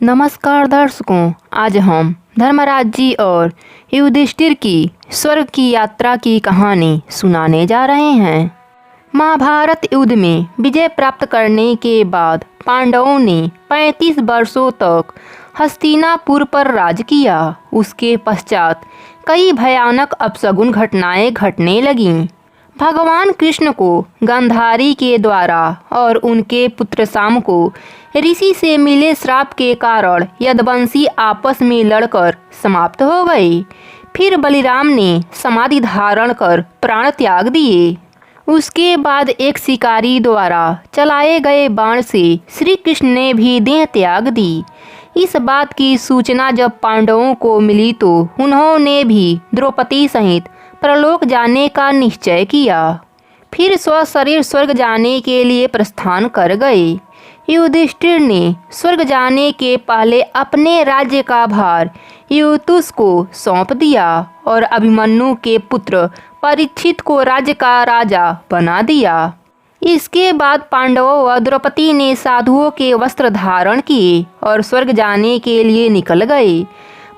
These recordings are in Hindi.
नमस्कार दर्शकों, आज हम धर्मराज जी और युधिष्ठिर की स्वर्ग की यात्रा की कहानी सुनाने जा रहे हैं। महाभारत युद्ध में विजय प्राप्त करने के बाद पांडवों ने 35 वर्षों तक हस्तिनापुर पर राज किया। उसके पश्चात कई भयानक अपशगुन घटनाएं घटने लगीं। भगवान कृष्ण को गांधारी के द्वारा और उनके पुत्र शाम को ऋषि से मिले श्राप के कारण यदुवंशी आपस में लड़कर समाप्त हो गए। फिर बलिराम ने समाधि धारण कर प्राण त्याग दिए। उसके बाद एक शिकारी द्वारा चलाए गए बाण से श्री कृष्ण ने भी देह त्याग दी। इस बात की सूचना जब पांडवों को मिली तो उन्होंने भी द्रौपदी सहित परलोक जाने का निश्चय किया। फिर स्वशरीर स्वर्ग जाने के लिए प्रस्थान कर गए। युधिष्ठिर ने स्वर्ग जाने के पहले अपने राज्य का भार युतुस को सौंप दिया और अभिमन्यु के पुत्र परीक्षित को राज्य का राजा बना दिया। इसके बाद पांडवों व द्रौपदी ने साधुओं के वस्त्र धारण किए और स्वर्ग जाने के लिए निकल गए।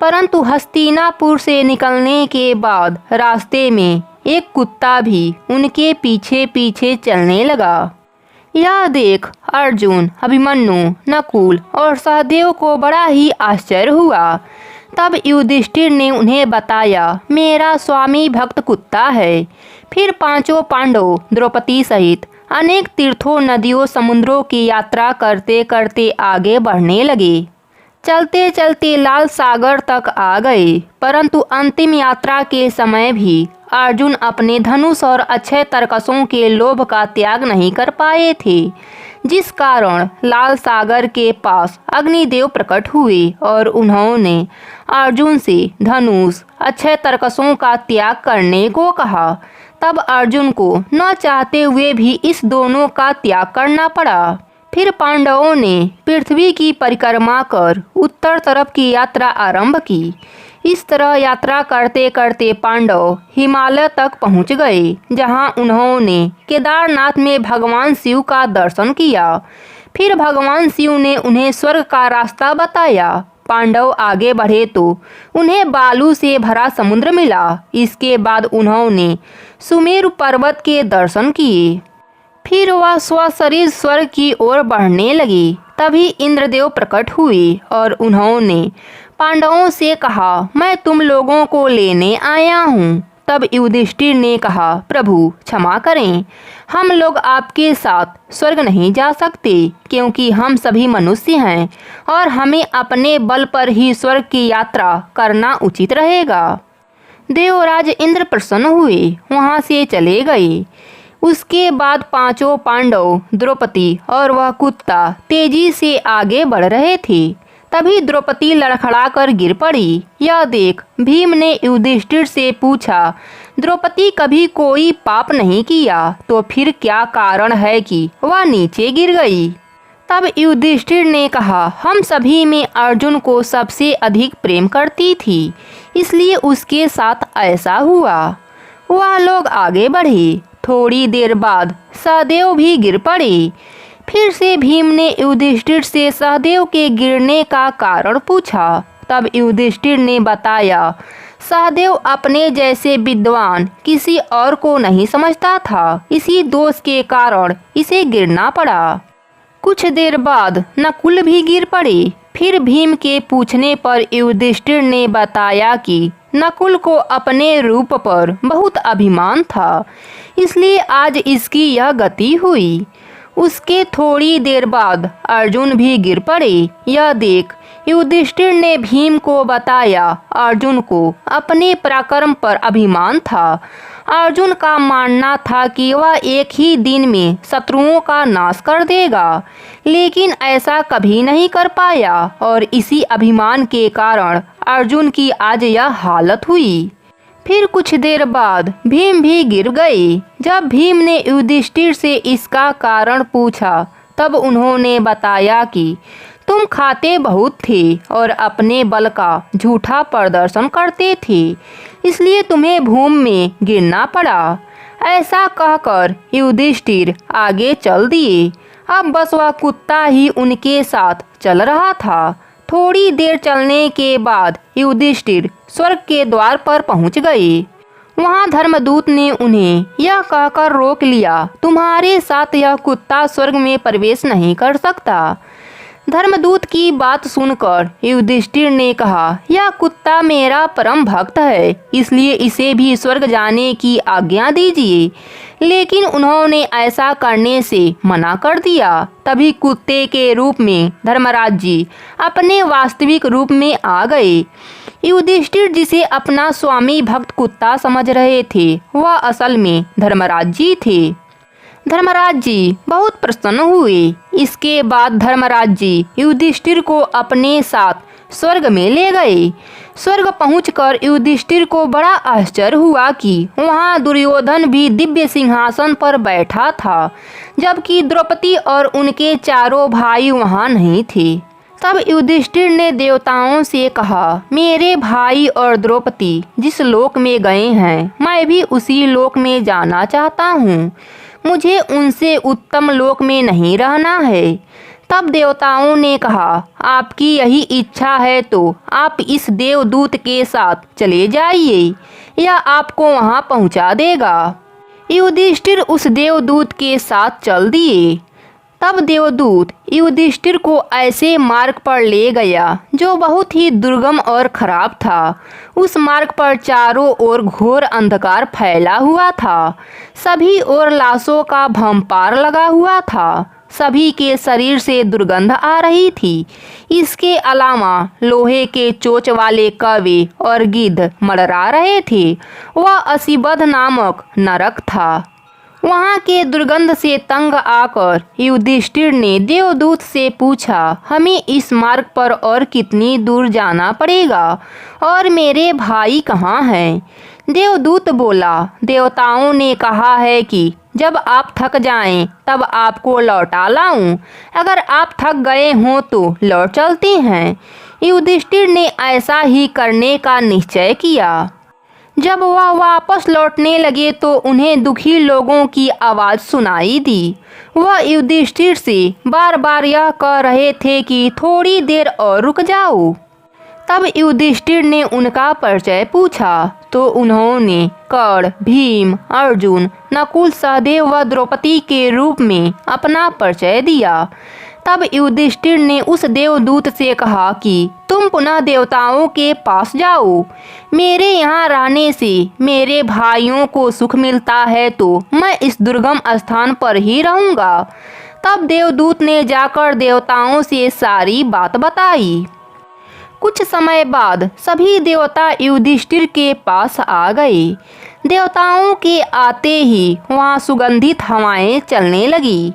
परंतु हस्तिनापुर से निकलने के बाद रास्ते में एक कुत्ता भी उनके पीछे पीछे चलने लगा। यह देख अर्जुन, अभिमन्यु, नकुल और सहदेव को बड़ा ही आश्चर्य हुआ। तब युधिष्ठिर ने उन्हें बताया, मेरा स्वामी भक्त कुत्ता है। फिर पांचों पांडव द्रौपदी सहित अनेक तीर्थों, नदियों, समुद्रों की यात्रा करते करते आगे बढ़ने लगे। चलते चलते लाल सागर तक आ गए। परंतु अंतिम यात्रा के समय भी अर्जुन अपने धनुष और अक्षय तरकसों के लोभ का त्याग नहीं कर पाए थे, जिस कारण लाल सागर के पास अग्निदेव प्रकट हुए और उन्होंने अर्जुन से धनुष, अक्षय तरकसों का त्याग करने को कहा। तब अर्जुन को न चाहते हुए भी इस दोनों का त्याग करना पड़ा। फिर पांडवों ने पृथ्वी की परिक्रमा कर उत्तर तरफ की यात्रा आरंभ की। इस तरह यात्रा करते करते पांडव हिमालय तक पहुंच गए, जहां उन्होंने केदारनाथ में भगवान शिव का दर्शन किया। फिर भगवान शिव ने उन्हें स्वर्ग का रास्ता बताया। पांडव आगे बढ़े तो उन्हें बालू से भरा समुद्र मिला। इसके बाद उन्होंने सुमेरु पर्वत के दर्शन किए। फिर वह स्वशरीर स्वर्ग की ओर बढ़ने लगी। तभी इंद्रदेव प्रकट हुए और उन्होंने पांडवों से कहा, मैं तुम लोगों को लेने आया हूँ। तब युधिष्ठिर ने कहा, प्रभु क्षमा करें, हम लोग आपके साथ स्वर्ग नहीं जा सकते, क्योंकि हम सभी मनुष्य हैं और हमें अपने बल पर ही स्वर्ग की यात्रा करना उचित रहेगा। देवराज इंद्र प्रसन्न हुए, वहाँ से चले गए। उसके बाद पांचों पांडव, द्रौपदी और वह कुत्ता तेजी से आगे बढ़ रहे थे। तभी द्रौपदी लड़खड़ा कर गिर पड़ी। यह देख भीम ने युधिष्ठिर से पूछा, द्रौपदी कभी कोई पाप नहीं किया, तो फिर क्या कारण है कि वह नीचे गिर गई? तब युधिष्ठिर ने कहा, हम सभी में अर्जुन को सबसे अधिक प्रेम करती थी, इसलिए उसके साथ ऐसा हुआ। वह लोग आगे बढ़े। थोड़ी देर बाद सहदेव भी गिर पड़े। फिर से भीम ने युधिष्ठिर से सहदेव के गिरने का कारण पूछा। तब युधिष्ठिर ने बताया, सहदेव अपने जैसे विद्वान किसी और को नहीं समझता था, इसी दोष के कारण इसे गिरना पड़ा। कुछ देर बाद नकुल भी गिर पड़े। फिर भीम के पूछने पर युधिष्ठिर ने बताया कि नकुल को अपने रूप पर बहुत अभिमान था, इसलिए आज इसकी यह गति हुई। उसके थोड़ी देर बाद अर्जुन भी गिर पड़े। यह देख युधिष्ठिर ने भीम को बताया, अर्जुन को अपने पराक्रम पर अभिमान था। अर्जुन का मानना था कि वह एक ही दिन में शत्रुओं का नाश कर देगा, लेकिन ऐसा कभी नहीं कर पाया और इसी अभिमान के कारण अर्जुन की आज यह हालत हुई। फिर कुछ देर बाद भीम भी गिर गए। जब भीम ने युधिष्ठिर से इसका कारण पूछा, तब उन्होंने बताया कि तुम खाते बहुत थे और अपने बल का झूठा प्रदर्शन करते थे, इसलिए तुम्हें भूमि में गिरना पड़ा। ऐसा कहकर युधिष्ठिर आगे चल दिए। अब बस वह कुत्ता ही उनके साथ चल रहा था। थोड़ी देर चलने के बाद युधिष्ठिर स्वर्ग के द्वार पर पहुंच गए। वहां धर्मदूत ने उन्हें यह कहकर रोक लिया, तुम्हारे साथ यह कुत्ता स्वर्ग में प्रवेश नहीं कर सकता। धर्मदूत की बात सुनकर युधिष्ठिर ने कहा, यह कुत्ता मेरा परम भक्त है, इसलिए इसे भी स्वर्ग जाने की आज्ञा दीजिए। लेकिन उन्होंने ऐसा करने से मना कर दिया। तभी कुत्ते के रूप में धर्मराज जी अपने वास्तविक रूप में आ गए। युधिष्ठिर जिसे अपना स्वामी भक्त कुत्ता समझ रहे थे, वह असल में धर्मराज जी थे। धर्मराज जी बहुत प्रसन्न हुए। इसके बाद धर्मराज जी युधिष्ठिर को अपने साथ स्वर्ग में ले गए। स्वर्ग पहुंचकर युधिष्ठिर को बड़ा आश्चर्य हुआ कि वहां दुर्योधन भी दिव्य सिंहासन पर बैठा था, जबकि द्रौपदी और उनके चारों भाई वहां नहीं थे। तब युधिष्ठिर ने देवताओं से कहा, मेरे भाई और द्रौपदी जिस लोक में गए हैं, मैं भी उसी लोक में जाना चाहता हूँ। मुझे उनसे उत्तम लोक में नहीं रहना है। तब देवताओं ने कहा, आपकी यही इच्छा है तो आप इस देवदूत के साथ चले जाइए, यह आपको वहां पहुंचा देगा। युधिष्ठिर उस देवदूत के साथ चल दिए। तब देवदूत युधिष्ठिर को ऐसे मार्ग पर ले गया जो बहुत ही दुर्गम और खराब था। उस मार्ग पर चारों ओर घोर अंधकार फैला हुआ था। सभी ओर लाशों का भंपार लगा हुआ था। सभी के शरीर से दुर्गंध आ रही थी। इसके अलावा लोहे के चोंच वाले कौवे और गिद्ध मड़रा रहे थे। वह असीबद नामक नरक था। वहाँ के दुर्गंध से तंग आकर युधिष्ठिर ने देवदूत से पूछा, हमें इस मार्ग पर और कितनी दूर जाना पड़ेगा और मेरे भाई कहाँ हैं? देवदूत बोला, देवताओं ने कहा है कि जब आप थक जाएं तब आपको लौटा लाऊं। अगर आप थक गए हों तो लौट चलते हैं। युधिष्ठिर ने ऐसा ही करने का निश्चय किया। जब वह वापस लौटने लगे तो उन्हें दुखी लोगों की आवाज़ सुनाई दी। वह युधिष्ठिर से बार बार यह कह रहे थे कि थोड़ी देर और रुक जाओ। तब युधिष्ठिर ने उनका परिचय पूछा तो उन्होंने कर्ण, भीम, अर्जुन, नकुल, सहदेव व द्रौपदी के रूप में अपना परिचय दिया। तब युधिष्ठिर ने उस देवदूत से कहा कि तुम पुनः देवताओं के पास जाओ। मेरे यहाँ रहने से मेरे भाइयों को सुख मिलता है तो मैं इस दुर्गम स्थान पर ही रहूँगा। तब देवदूत ने जाकर देवताओं से सारी बात बताई। कुछ समय बाद सभी देवता युधिष्ठिर के पास आ गए। देवताओं के आते ही वहाँ सुगंधित हवाएं चलने लगी।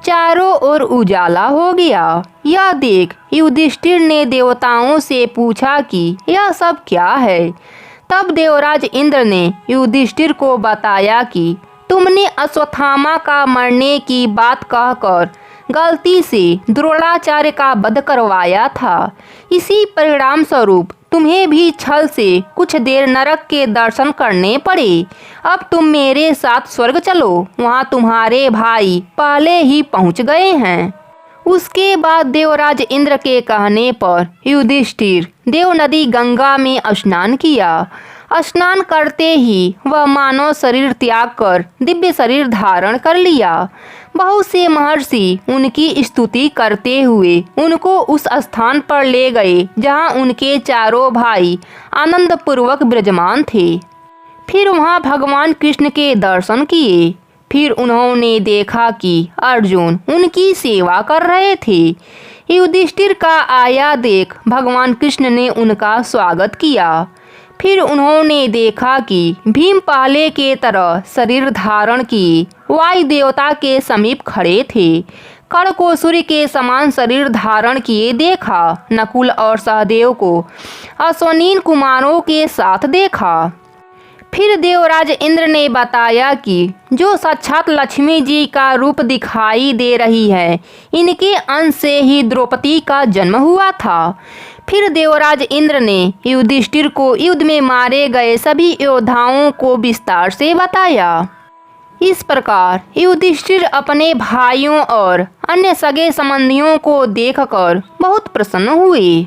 चारों ओर उजाला हो गया। यह देख युधिष्ठिर ने देवताओं से पूछा कि यह सब क्या है। तब देवराज इंद्र ने युधिष्ठिर को बताया कि तुमने अश्वत्थामा का मरने की बात कहकर गलती से द्रोणाचार्य का वध करवाया था। इसी परिणाम स्वरूप तुम्हें भी छल से कुछ देर नरक के दर्शन करने पड़े। अब तुम मेरे साथ स्वर्ग चलो, वहाँ तुम्हारे भाई पहले ही पहुँच गए हैं। उसके बाद देवराज इंद्र के कहने पर युधिष्ठिर देव नदी गंगा में स्नान किया। स्नान करते ही वह मानव शरीर त्याग कर दिव्य शरीर धारण कर लिया। बहुत से महर्षि उनकी स्तुति करते हुए उनको उस स्थान पर ले गए जहाँ उनके चारों भाई आनंद पूर्वक विराजमान थे। फिर वहाँ भगवान कृष्ण के दर्शन किए। फिर उन्होंने देखा कि अर्जुन उनकी सेवा कर रहे थे। युधिष्ठिर का आया देख भगवान कृष्ण ने उनका स्वागत किया। फिर उन्होंने देखा कि भीम पहले के तरह शरीर धारण किए वायु देवता के समीप खड़े थे। कर्ण को सूर्य के समान शरीर धारण किए देखा। नकुल और सहदेव को अश्वनीन कुमारों के साथ देखा। फिर देवराज इंद्र ने बताया कि जो साक्षात लक्ष्मी जी का रूप दिखाई दे रही है, इनके अंश से ही द्रौपदी का जन्म हुआ था। फिर देवराज इंद्र ने युधिष्ठिर को युद्ध में मारे गए सभी योद्धाओं को विस्तार से बताया। इस प्रकार युधिष्ठिर अपने भाइयों और अन्य सगे संबंधियों को देखकर बहुत प्रसन्न हुए।